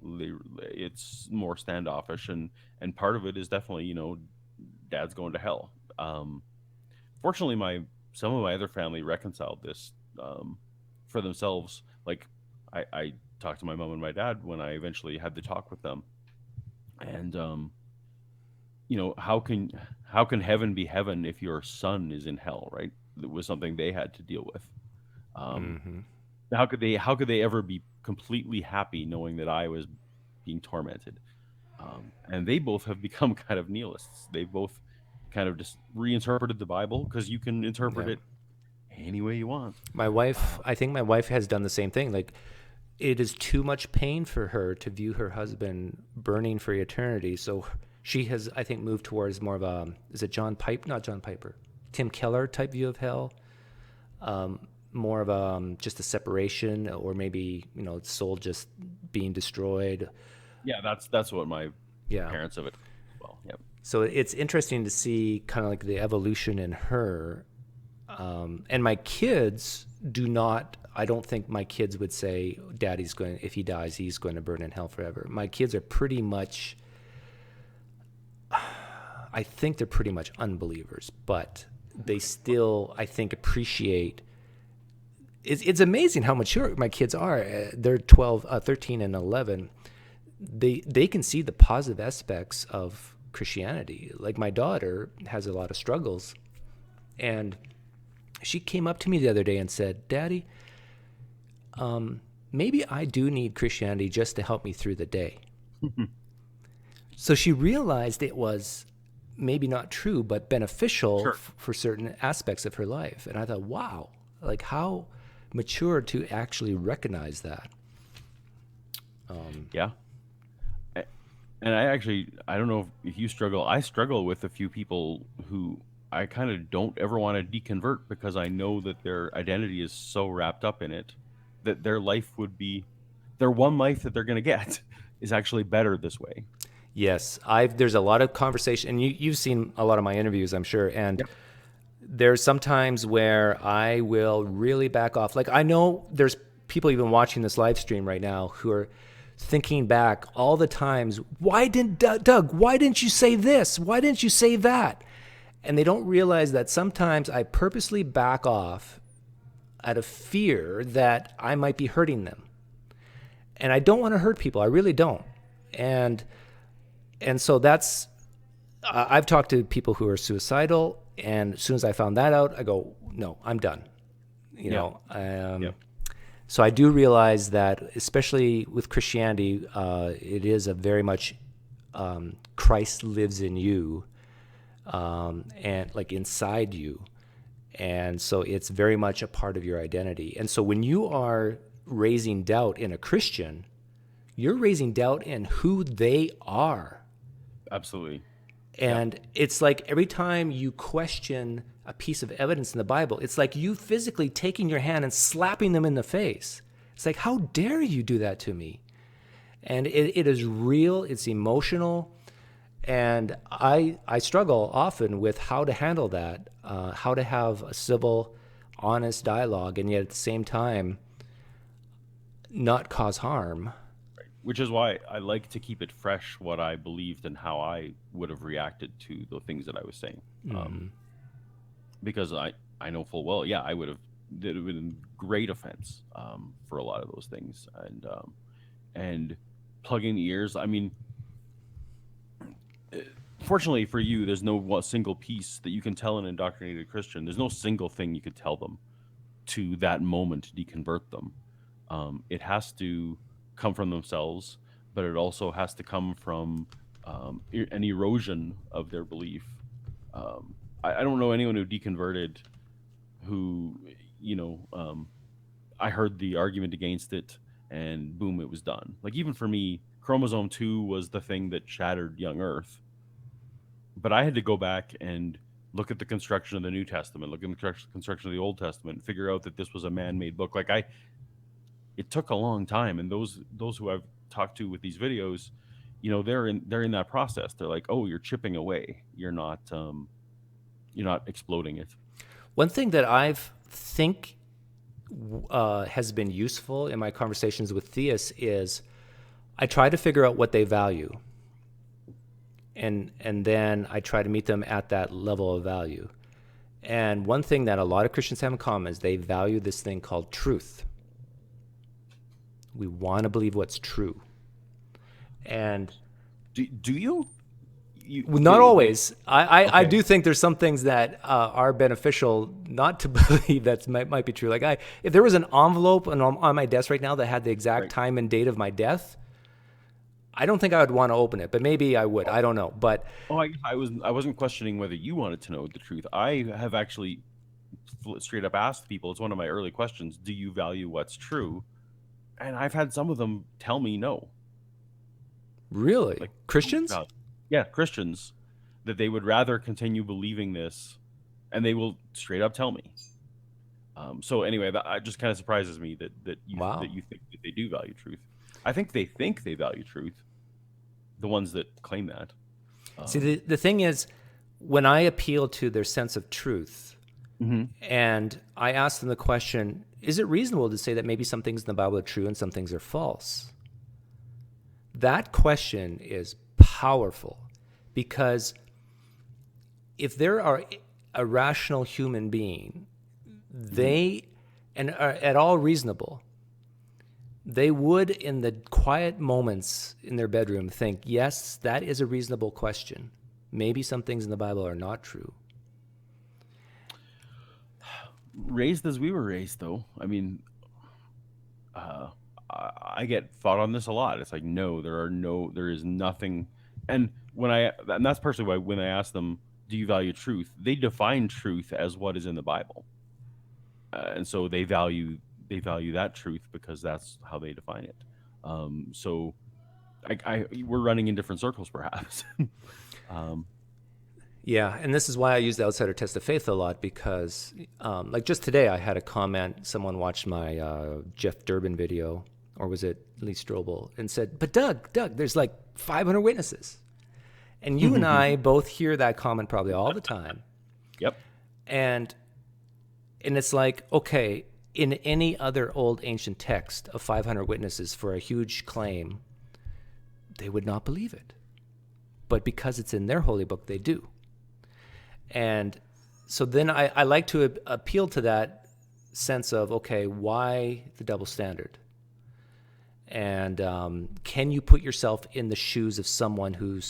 Speaker 2: It's more standoffish, and part of it is definitely, dad's going to hell. Fortunately, some of my other family reconciled this for themselves. Like I talked to my mom and my dad when I eventually had the talk with them, and how can heaven be heaven if your son is in hell, right? That was something they had to deal with. Um,
Speaker 1: Mm-hmm.
Speaker 2: how could they ever be completely happy knowing that I was being tormented? And they both have become kind of nihilists. They both kind of just reinterpreted the Bible because you can interpret
Speaker 1: Yeah.
Speaker 2: it any way you want.
Speaker 1: My wife, I think my wife has done the same thing. Like, it is too much pain for her to view her husband burning for eternity. So she has, I think, moved towards more of a, is it John Piper? Not John Piper. Tim Keller type view of hell. More of a, just a separation, or maybe, soul just being destroyed.
Speaker 2: Yeah, that's what my
Speaker 1: Yeah.
Speaker 2: parents of it. Well, yeah,
Speaker 1: So it's interesting to see kind of like the evolution in her. And my kids do not, I don't think my kids would say, Daddy's going, if he dies, he's going to burn in hell forever. My kids are pretty much, I think they're pretty much unbelievers, but they still, I think, appreciate. It's amazing how mature my kids are. They're 12, 13 and 11. They can see the positive aspects of Christianity. Like, my daughter has a lot of struggles, and she came up to me the other day and said, Daddy, maybe I do need Christianity just to help me through the day. So she realized it was maybe not true, but beneficial
Speaker 2: sure.
Speaker 1: for certain aspects of her life. And I thought, wow, like how mature to actually recognize that.
Speaker 2: Yeah. And I don't know if you struggle. I struggle with a few people who I kind of don't ever want to deconvert because I know that their identity is so wrapped up in it that their one life that they're going to get is actually better this way.
Speaker 1: Yes, there's a lot of conversation, and you've seen a lot of my interviews, I'm sure, and
Speaker 2: Yep.
Speaker 1: there's some times where I will really back off. Like, I know there's people even watching this live stream right now who are thinking back all the times, why didn't Doug, why didn't you say this? Why didn't you say that? And they don't realize that sometimes I purposely back off out of fear that I might be hurting them. And I don't want to hurt people. I really don't. And so that's, I've talked to people who are suicidal, and as soon as I found that out, I go, no, I'm done.
Speaker 2: Yep.
Speaker 1: So I do realize that, especially with Christianity, it is a very much Christ lives in you, and like inside you. And so it's very much a part of your identity. And so when you are raising doubt in a Christian, you're raising doubt in who they are.
Speaker 2: Absolutely.
Speaker 1: And it's like every time you question a piece of evidence in the Bible, it's like you physically taking your hand and slapping them in the face. It's like, how dare you do that to me? And it is real, it's emotional, and I struggle often with how to handle that, how to have a civil, honest dialogue, and yet at the same time not cause harm.
Speaker 2: Which is why I like to keep it fresh what I believed and how I would have reacted to the things that I was saying. Because I know full well, yeah, I would have it would have been great offense for a lot of those things. And plugging the ears, I mean, fortunately for you, there's no single piece that you can tell an indoctrinated Christian. There's no single thing you could tell them to that moment to deconvert them. It has to come from themselves, but it also has to come from an erosion of their belief. I don't know anyone who deconverted who, I heard the argument against it and boom, it was done. Like, even for me, chromosome 2 was the thing that shattered young Earth. But I had to go back and look at the construction of the New Testament, look at the construction of the Old Testament, and figure out that this was a man-made book. It took a long time, and those who I've talked to with these videos, they're in that process. They're like, oh, you're chipping away. You're not exploding it.
Speaker 1: One thing that I've think has been useful in my conversations with theists is I try to figure out what they value. and then I try to meet them at that level of value. And one thing that a lot of Christians have in common is they value this thing called truth. We want to believe what's true. And
Speaker 2: do you?
Speaker 1: Not always. I
Speaker 2: Okay.
Speaker 1: do think there's some things that are beneficial not to believe that might be true. Like if there was an envelope on my desk right now that had the exact
Speaker 2: Right.
Speaker 1: time and date of my death, I don't think I would want to open it, but maybe I would. I don't know. But
Speaker 2: Oh, I wasn't questioning whether you wanted to know the truth. I have actually straight up asked people. It's one of my early questions. Do you value what's true? And I've had some of them tell me no.
Speaker 1: really,
Speaker 2: Like
Speaker 1: Christians?
Speaker 2: yeah, Christians, that they would rather continue believing this, and they will straight up tell me. So anyway, that just kind of surprises me that
Speaker 1: Wow.
Speaker 2: you think that they do value truth. I think they value truth. The ones that claim that.
Speaker 1: See, the thing is, when I appeal to their sense of truth, and I ask them the question, is it reasonable to say that maybe some things in the Bible are true and some things are false? That question is powerful, because if there are a rational human being, they, and are at all reasonable, they would, in the quiet moments in their bedroom, think, yes, that is a reasonable question. Maybe some things in the Bible are not true.
Speaker 2: Raised as we were raised, though, I mean, I get fought on this a lot. It's like, no, there is nothing. And and that's personally why when I ask them, do you value truth? They define truth as what is in the Bible. And so they value that truth because that's how they define it. So we're running in different circles, perhaps.
Speaker 1: Yeah, and this is why I use the outsider test of faith a lot, because like just today I had a comment, someone watched my Jeff Durbin video, or was it Lee Strobel, and said, but Doug, there's like 500 witnesses. And you and I both hear that comment probably all the time.
Speaker 2: Yep.
Speaker 1: And it's like, okay, in any other old ancient text of 500 witnesses for a huge claim, they would not believe it. But because it's in their holy book, they do. And so then I like to appeal to that sense of, okay, why the double standard? And can you put yourself in the shoes of someone who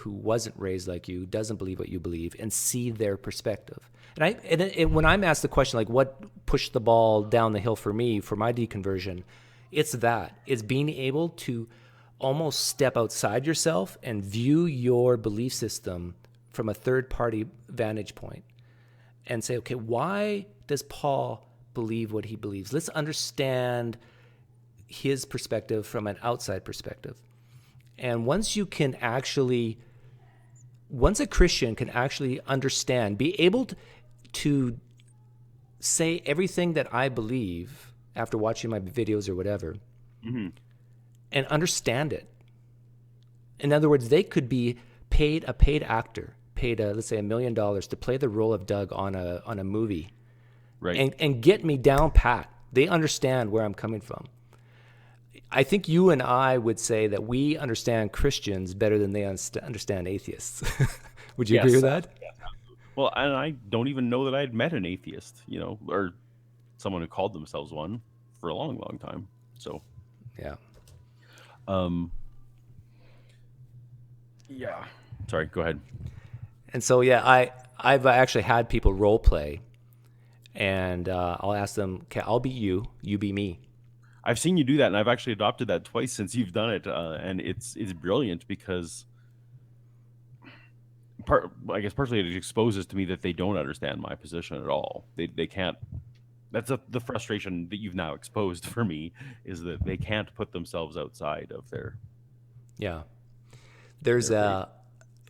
Speaker 1: wasn't raised like you, doesn't believe what you believe, and see their perspective? And when I'm asked the question, like, what pushed the ball down the hill for me for my deconversion, it's being able to almost step outside yourself and view your belief system from a third-party vantage point and say, okay, why does Paul believe what he believes? Let's understand his perspective from an outside perspective. And once a Christian can actually understand, be able to say everything that I believe after watching my videos or whatever, and understand it. In other words, they could be a paid actor, let's say $1 million to play the role of Doug on a movie,
Speaker 2: Right.
Speaker 1: and get me down pat. They understand where I'm coming from. I think you and I would say that we understand Christians better than they understand atheists. Would you agree with that?
Speaker 2: Well, and I don't even know that I had met an atheist, or someone who called themselves one for a long, long time. So,
Speaker 1: Yeah.
Speaker 2: Yeah. Sorry, go ahead.
Speaker 1: And so, yeah, I've actually had people role play, and I'll ask them, okay, I'll be you, you be me.
Speaker 2: I've seen you do that, and I've actually adopted that twice since you've done it, and it's brilliant because, I guess personally, it exposes to me that they don't understand my position at all. They can't. That's the frustration that you've now exposed for me, is that they can't put themselves outside of their.
Speaker 1: Yeah. There's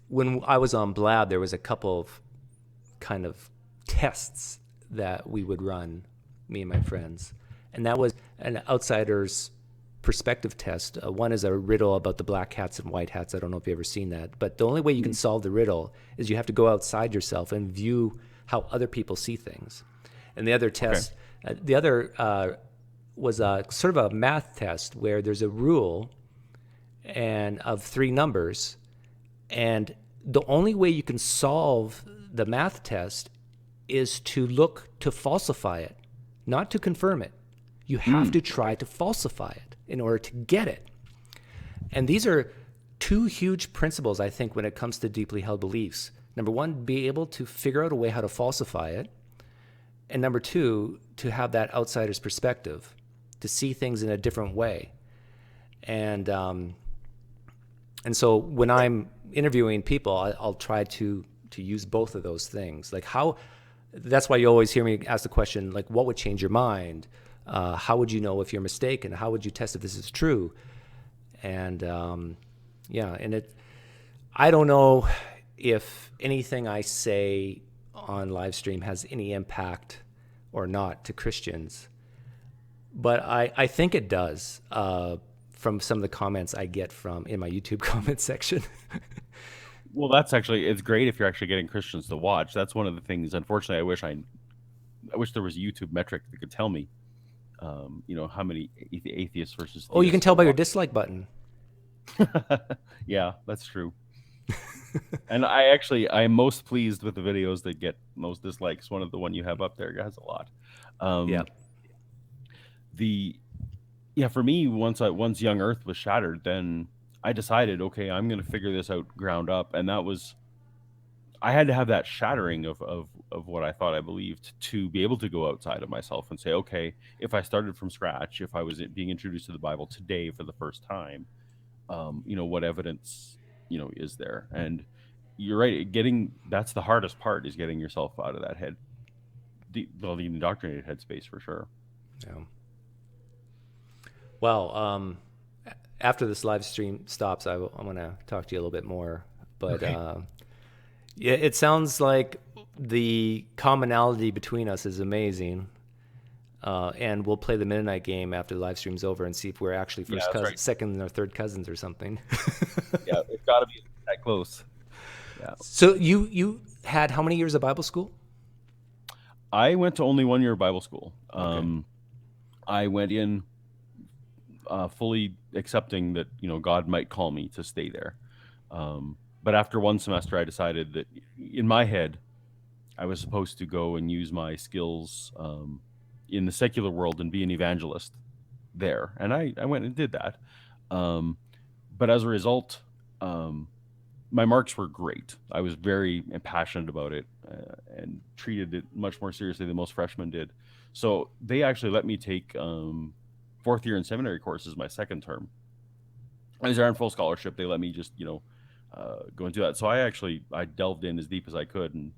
Speaker 1: when I was on Blab, there was a couple of kind of tests that we would run, me and my friends. And that was an outsider's perspective test. One is a riddle about the black hats and white hats. I don't know if you've ever seen that. But the only way you can solve the riddle is you have to go outside yourself and view how other people see things. And the other test, was a sort of a math test where there's a rule and of 3 numbers, And the only way you can solve the math test is to look to falsify it, not to confirm it. You have to try to falsify it in order to get it. And these are two huge principles, I think, when it comes to deeply held beliefs. Number one, be able to figure out a way how to falsify it. And number two, to have that outsider's perspective, to see things in a different way. And so when I'm interviewing people, I'll try to use both of those things. Like that's why you always hear me ask the question, like, what would change your mind? How would you know if you're mistaken? How would you test if this is true? And I don't know if anything I say on live stream has any impact or not to Christians, but I think it does, from some of the comments I get in my YouTube comment section.
Speaker 2: Well, it's great if you're actually getting Christians to watch. That's one of the things, unfortunately, I wish there was a YouTube metric that could tell me, how many atheists versus theists.
Speaker 1: Oh, you can tell by your dislike button.
Speaker 2: Yeah, that's true. And I am most pleased with the videos that get most dislikes. The one you have up there has a lot. For me, once Young Earth was shattered, then I decided, okay, I'm going to figure this out ground up. And I had to have that shattering of what I thought I believed to be able to go outside of myself and say, okay, if I started from scratch, if I was being introduced to the Bible today for the first time, what evidence, is there? And you're right. That's the hardest part, is getting yourself out of that the indoctrinated headspace, for sure.
Speaker 1: Yeah. Well, after this live stream stops, I want to talk to you a little bit more. But okay. It sounds like the commonality between us is amazing. And we'll play the Mennonite game after the live stream's over and see if we're actually second or third cousins or something.
Speaker 2: Yeah, it's got to be that close. Yeah.
Speaker 1: So you had how many years of Bible school?
Speaker 2: I went to only 1 year of Bible school.
Speaker 1: Okay.
Speaker 2: I went in fully accepting that God might call me to stay there. But after one semester, I decided that in my head, I was supposed to go and use my skills in the secular world and be an evangelist there. And I went and did that. But as a result, my marks were great. I was very passionate about it and treated it much more seriously than most freshmen did. So they actually let me take fourth year in seminary courses my second term. I was there on full scholarship. They let me just, go and do that. So I delved in as deep as I could. And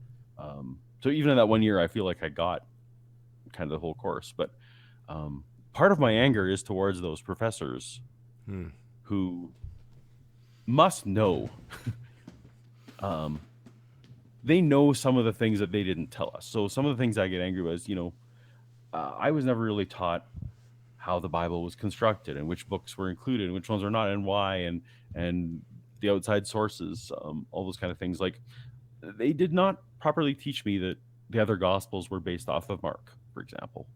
Speaker 2: so even in that 1 year, I feel like I got kind of the whole course. But part of my anger is towards those professors who must know. They know some of the things that they didn't tell us. So some of the things I get angry about is, I was never really taught how the Bible was constructed and which books were included and which ones are not and why, and the outside sources, all those kind of things. Like, they did not properly teach me that the other gospels were based off of Mark, for example.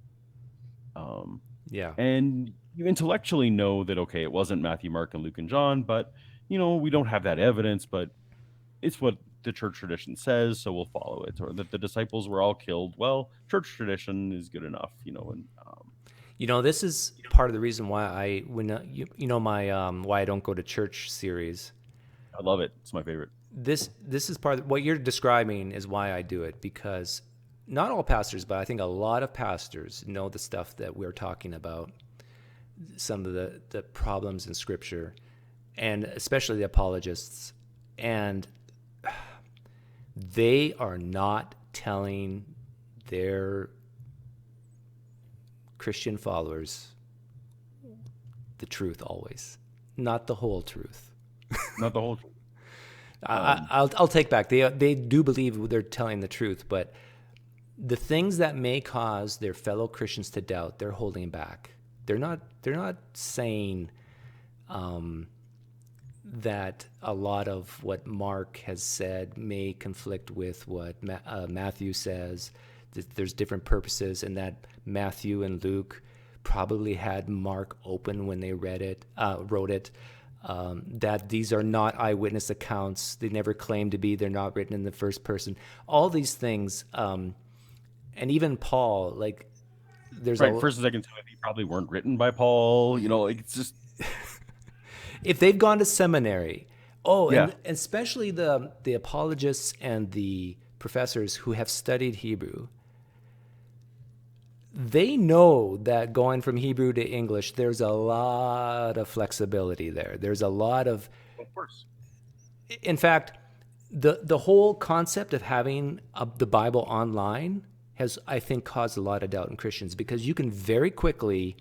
Speaker 2: And you intellectually know that, okay, it wasn't Matthew, Mark, and Luke and John, but, we don't have that evidence, but it's what the church tradition says, so we'll follow it. Or that the disciples were all killed. Well, church tradition is good enough, and
Speaker 1: this is part of the reason why my why I don't go to church series.
Speaker 2: I love it. It's my favorite.
Speaker 1: This is part of what you're describing is why I do it, because not all pastors, but I think a lot of pastors know the stuff that we're talking about, some of the problems in Scripture, and especially the apologists, and they are not telling their Christian followers the truth always, not the whole truth.
Speaker 2: Not the whole truth.
Speaker 1: I'll take back. They do believe they're telling the truth, but the things that may cause their fellow Christians to doubt, they're holding back. They're not saying that a lot of what Mark has said may conflict with what Matthew says. That there's different purposes, and that Matthew and Luke probably had Mark open when they wrote it. that these are not eyewitness accounts. They never claim to be. They're not written in the first person. All these things, and even Paul, like there's
Speaker 2: Right.
Speaker 1: a
Speaker 2: First and Second Timothy probably weren't written by Paul. Like it's just
Speaker 1: if they've gone to seminary. Oh,
Speaker 2: yeah.
Speaker 1: and especially the apologists and the professors who have studied Hebrew, they know that going from Hebrew to English, there's a lot of flexibility there. There's a lot of,
Speaker 2: Of course.
Speaker 1: in fact, the whole concept of having the Bible online has, I think, caused a lot of doubt in Christians, because you can very quickly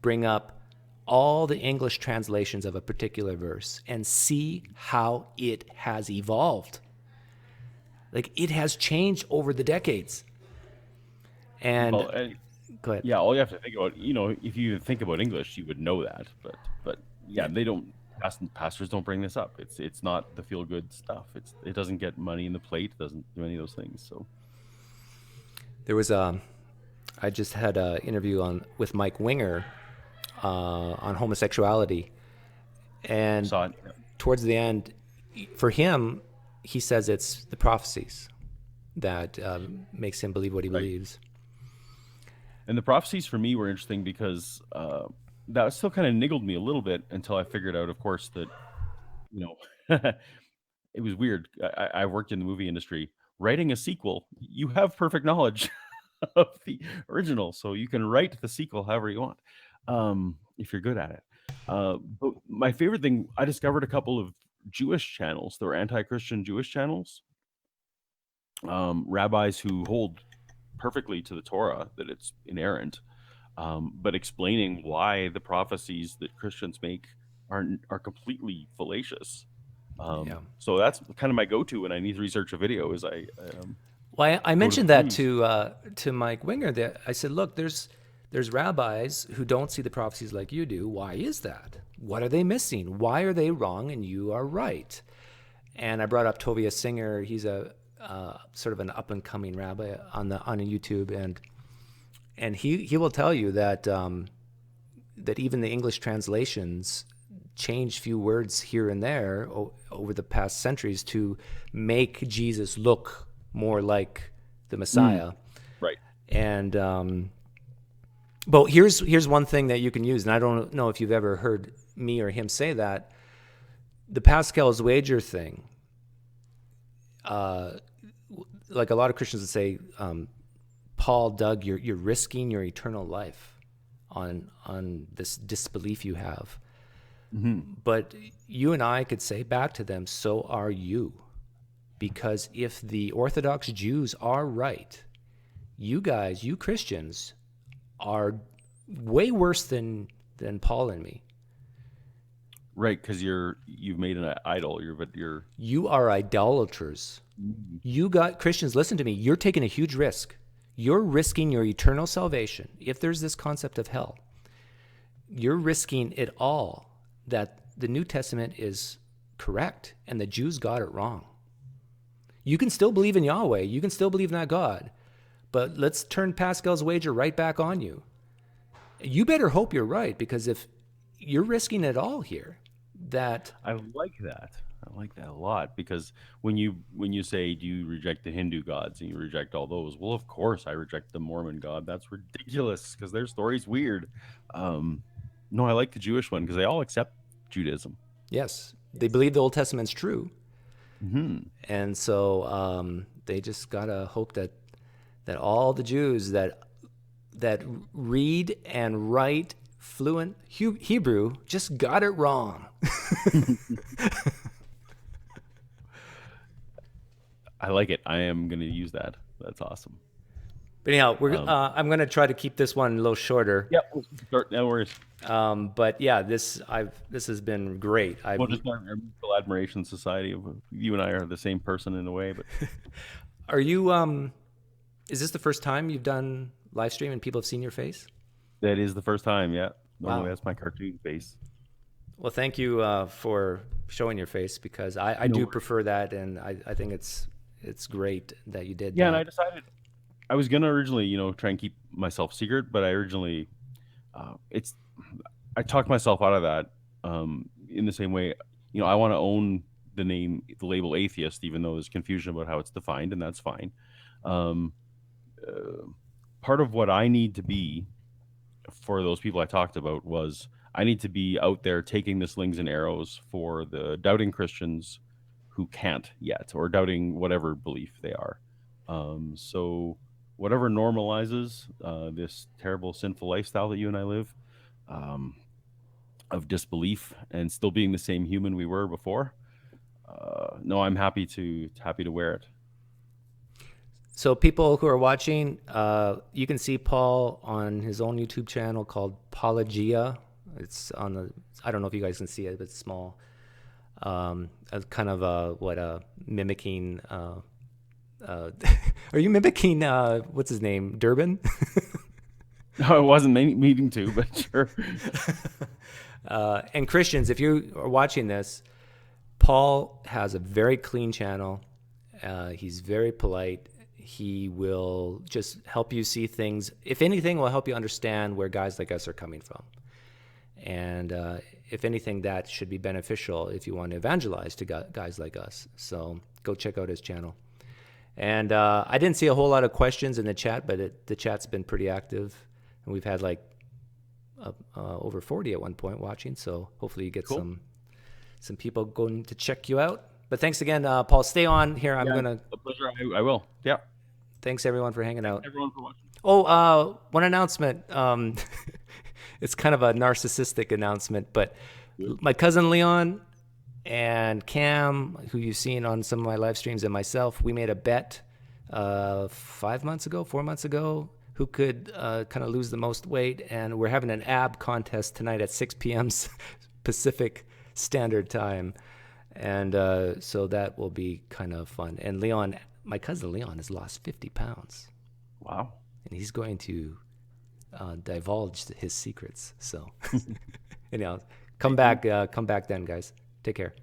Speaker 1: bring up all the English translations of a particular verse and see how it has evolved. Like, it has changed over the decades. And
Speaker 2: Well, and
Speaker 1: go ahead.
Speaker 2: yeah, all you have to think about, if you even think about English, you would know that. But yeah, they don't. Pastors don't bring this up. It's not the feel good stuff. It doesn't get money in the plate. It doesn't do any of those things. So
Speaker 1: There was I just had an interview with Mike Winger on homosexuality, and
Speaker 2: saw it.
Speaker 1: towards the end, for him, he says it's the prophecies that makes him believe what he believes.
Speaker 2: And the prophecies for me were interesting because that still kind of niggled me a little bit until I figured out, of course, that it was weird. I worked in the movie industry. Writing a sequel, you have perfect knowledge of the original, so you can write the sequel however you want, if you're good at it. But my favorite thing, I discovered a couple of Jewish channels. There were anti-Christian Jewish channels, rabbis who hold perfectly to the Torah, that it's inerrant, but explaining why the prophecies that Christians make are completely fallacious.
Speaker 1: Yeah.
Speaker 2: So that's kind of my go-to when I need to research a video. Is
Speaker 1: Well, I
Speaker 2: go to
Speaker 1: mentioned
Speaker 2: the
Speaker 1: that
Speaker 2: proofs.
Speaker 1: to Mike Winger. That I said, look, there's rabbis who don't see the prophecies like you do. Why is that? What are they missing? Why are they wrong and you are right? And I brought up Tovia Singer. He's a sort of an up and coming rabbi on YouTube, and he will tell you that that even the English translations change few words here and there over the past centuries to make Jesus look more like the Messiah.
Speaker 2: Right.
Speaker 1: And but here's one thing that you can use, and I don't know if you've ever heard me or him say that. The Pascal's wager thing. Like a lot of Christians would say, Paul, Doug, you're risking your eternal life on this disbelief you have.
Speaker 2: Mm-hmm.
Speaker 1: But you and I could say back to them, so are you. Because if the Orthodox Jews are right, you guys, you Christians, are way worse than Paul and me.
Speaker 2: Right, because you've made an idol.
Speaker 1: You are idolaters. You got Christians, listen to me. You're taking a huge risk. You're risking your eternal salvation. If there's this concept of hell, you're risking it all that the New Testament is correct and the Jews got it wrong. You can still believe in Yahweh. You can still believe in that God. But let's turn Pascal's wager right back on you. You better hope you're right, because if you're risking it all here, that
Speaker 2: I like that. I like that a lot, because when you say, do you reject the Hindu gods and you reject all those? Well, of course I reject the Mormon God. That's ridiculous because their story's weird. No, I like the Jewish one because they all accept Judaism.
Speaker 1: yes, they believe the Old Testament's true.
Speaker 2: Mm-hmm.
Speaker 1: And so they just gotta hope that all the Jews that read and write fluent Hebrew just got it wrong.
Speaker 2: I like it. I am going to use that. That's awesome.
Speaker 1: But anyhow, I'm going to try to keep this one a little shorter.
Speaker 2: Yeah, we'll start. No worries.
Speaker 1: But yeah, this has been great.
Speaker 2: We'll just start our Mutual Admiration Society. You and I are the same person in a way, but
Speaker 1: are you? Is this the first time you've done live stream and people have seen your face?
Speaker 2: that is the first time. Yeah, normally
Speaker 1: Wow.
Speaker 2: that's my cartoon face.
Speaker 1: Well, thank you for showing your face, because I
Speaker 2: No
Speaker 1: do
Speaker 2: worries.
Speaker 1: prefer that, and I think it's great that you did
Speaker 2: Yeah,
Speaker 1: that.
Speaker 2: and I decided I was gonna originally, try and keep myself secret, but I originally, it's I talked myself out of that. in the same way, I want to own the label atheist, even though there's confusion about how it's defined, and that's fine. Um, Part of what I need to be for those people I talked about was I need to be out there taking the slings and arrows for the doubting Christians who can't yet, or doubting whatever belief they are. So whatever normalizes this terrible sinful lifestyle that you and I live, um, of disbelief and still being the same human we were before. No, I'm happy to wear it.
Speaker 1: So people who are watching, you can see Paul on his own YouTube channel called Apologia. It's on the, I don't know if you guys can see it, but it's small. Kind of mimicking, are you mimicking, what's his name, Durbin?
Speaker 2: No, I wasn't meaning to, but sure.
Speaker 1: And Christians, if you are watching this, Paul has a very clean channel. He's very polite. He will just help you see things. If anything, will help you understand where guys like us are coming from. And if anything, that should be beneficial if you want to evangelize to guys like us. So go check out his channel. And I didn't see a whole lot of questions in the chat, but the chat's been pretty active. And we've had like over 40 at one point watching. So hopefully you get
Speaker 2: Cool.
Speaker 1: some people going to check you out. But thanks again, Paul. Stay on here. I'm going to...
Speaker 2: A pleasure. I will. Yeah.
Speaker 1: Thanks, everyone, for hanging out.
Speaker 2: Everyone for watching.
Speaker 1: Oh, one announcement. It's kind of a narcissistic announcement, but my cousin Leon and Cam, who you've seen on some of my live streams, and myself, we made a bet 4 months ago, who could kind of lose the most weight. And we're having an ab contest tonight at 6 p.m. Pacific Standard Time. And so that will be kind of fun. And Leon, my cousin Leon, has lost 50 pounds.
Speaker 2: Wow.
Speaker 1: And he's going to divulge his secrets. So anyhow, come back then, guys. Take care.